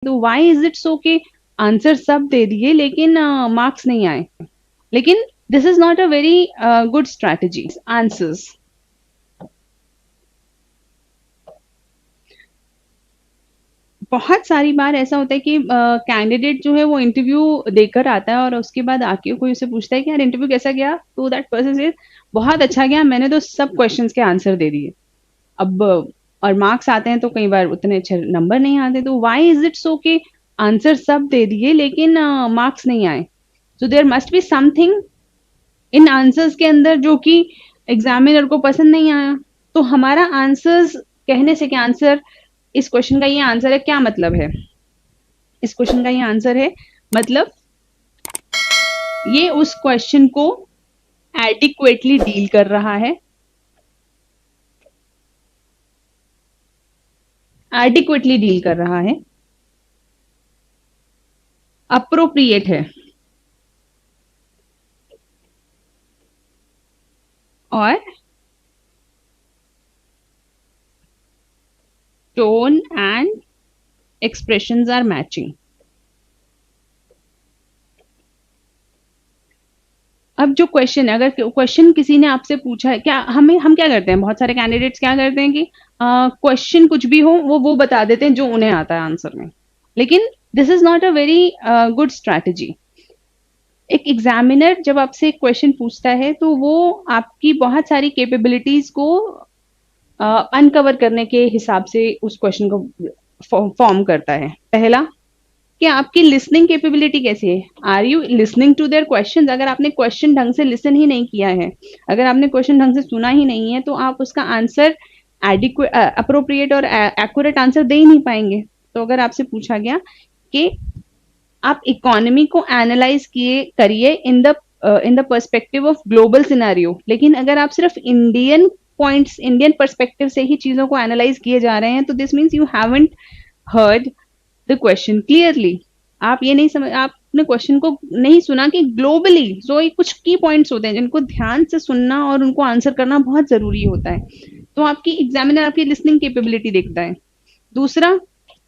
तो why is it so कि answer सब दे दिए लेकिन मार्क्स नहीं आए? लेकिन this is not a very good strategy. Answers बहुत सारी बार ऐसा होता है कि कैंडिडेट जो है वो इंटरव्यू देकर आता है और उसके बाद आके कोई उसे पूछता है कि यार इंटरव्यू कैसा गया, तो दैट पर्सन से बहुत अच्छा गया, मैंने तो सब क्वेश्चंस के आंसर दे दिए। अब और मार्क्स आते हैं तो कई बार उतने अच्छे नंबर नहीं आते, तो व्हाई इज इट सो कि आंसर सब दे दिए लेकिन मार्क्स नहीं आए? So there must be something in answers के अंदर जो कि एग्जामिनर को पसंद नहीं आया। तो हमारा आंसर्स कहने से क्या आंसर, इस क्वेश्चन का ये आंसर है, क्या मतलब है इस क्वेश्चन का ये आंसर है, मतलब ये उस क्वेश्चन को एडिक्वेटली डील कर रहा है, एडिक्वेटली डील कर रहा है, अप्रोप्रिएट है और tone and expressions are matching. अब जो क्वेश्चन है, अगर क्वेश्चन किसी ने आपसे पूछा है, क्या हम क्या करते हैं, बहुत सारे कैंडिडेट्स क्या करते हैं कि क्वेश्चन कुछ भी हो वो बता देते हैं जो उन्हें आता है आंसर में, लेकिन this is not a very good strategy. एक एग्जामिनर जब आपसे एक क्वेश्चन पूछता है तो वो आपकी बहुत सारी कैपेबिलिटीज को अनकवर करने के हिसाब से उस क्वेश्चन को फॉर्म करता है। पहला, कि आपकी लिसनिंग कैपेबिलिटी कैसी है, are you listening to their question? अगर आपने क्वेश्चन ढंग से लिसन ही नहीं किया है, अगर आपने क्वेश्चन ढंग से सुना ही नहीं है, तो आप उसका आंसर एडिक्वेट अप्रोप्रिएट और एक्यूरेट आंसर दे ही नहीं पाएंगे। तो अगर आपसे पूछा गया कि आप इकोनॉमी को एनालाइज करिए in the perspective of global scenario, लेकिन अगर आप सिर्फ इंडियन पॉइंट्स, इंडियन पर्सपेक्टिव से ही चीजों को एनालाइज किए जा रहे हैं, तो this means you haven't heard the question clearly. आप ये नहीं समझ, आपने क्वेश्चन को नहीं सुना कि ग्लोबली जो कुछ की पॉइंट्स होते हैं जिनको ध्यान से सुनना और उनको आंसर करना बहुत जरूरी होता है। तो आपकी एग्जामिनर आपकी लिसनिंग कैपेबिलिटी देखता है। दूसरा,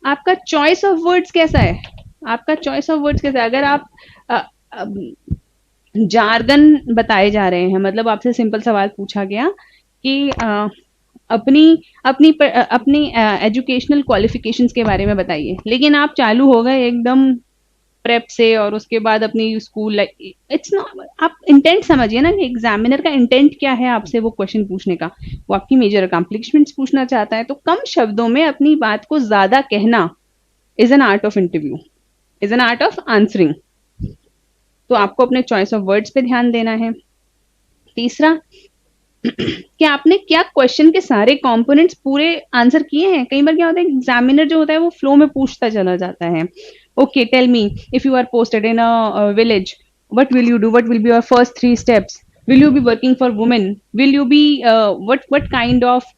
आपका चॉइस ऑफ वर्ड्स कैसा है, आपका चॉइस ऑफ वर्ड्स कैसा है? अगर आप जार्गन बताए जा रहे हैं, मतलब आपसे सिंपल सवाल पूछा गया कि अपनी अपनी अपनी एजुकेशनल क्वालिफिकेशंस के बारे में बताइए, लेकिन आप चालू हो गए एकदम प्रेप से और उसके बाद अपनी स्कूल लाइफ, इट्स नॉट, आप इंटेंट समझिए ना कि एग्जामिनर का इंटेंट क्या है आपसे वो क्वेश्चन पूछने का। वो आपकी मेजर अकम्प्लिशमेंट्स पूछना चाहता है, तो कम शब्दों में अपनी बात को ज्यादा कहना is an art of interview, is an art of answering. तो आपको अपने चॉइस ऑफ वर्ड्स पे ध्यान देना है। तीसरा, कि आपने क्या क्वेश्चन के सारे कंपोनेंट्स पूरे आंसर किए हैं। कई बार क्या होता है, एग्जामिनर जो होता है वो फ्लो में पूछता चला जाता है, okay tell me if you are posted in a village, what will you do, what will be your first 3 steps, will you be working for women, will you be what kind of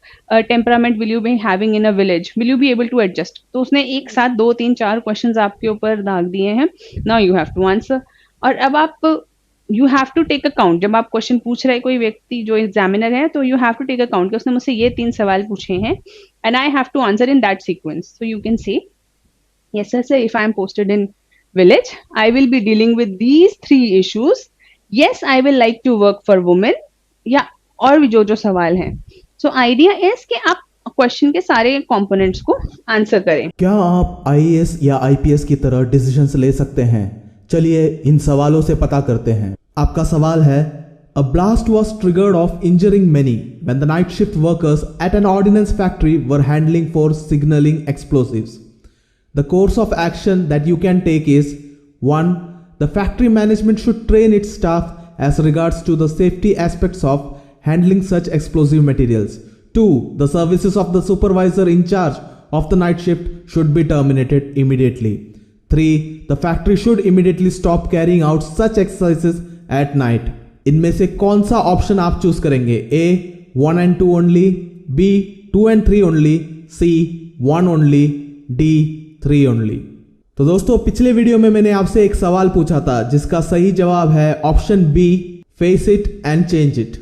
temperament will you be having in a village, will you be able to adjust। तो उसने एक साथ 2 3 4 questions आपके ऊपर दाग दिए हैं, now you have to answer. और अब आप you have to take account, जब आप क्वेश्चन पूछ रहे कोई व्यक्ति जो एग्जामिनर है, तो you have to take account कि उसने मुझसे ये 3 सवाल पूछे हैं and I have to answer in that sequence. So you can say yes sir, if I am posted in village, I will be dealing with these 3 issues, yes I will like to work for women, या और भी जो सवाल हैं। So idea is कि आप question के सारे कंपोनेंट्स को आंसर करें। क्या आप आईएएस या आईपीएस की तरह डिसीजंस ले सकते हैं? चलिए इन सवालों से पता करते हैं। आपका सवाल है, A blast was triggered of injuring many when the night shift workers at an ordnance factory were handling for signaling explosives. The course of action that you can take is 1. The factory management should train its staff as regards to the safety aspects of handling such explosive materials. 2. The services of the supervisor in charge of the night shift should be terminated immediately. 3. The factory should immediately stop carrying out such exercises at night. इनमें से कौन सा option आप choose करेंगे? A 1 and 2 only, B 2 and 3 only, C 1 only, D 3 only। तो दोस्तों, पिछले video में मैंने आपसे एक सवाल पूछा था जिसका सही जवाब है option B, face it and change it.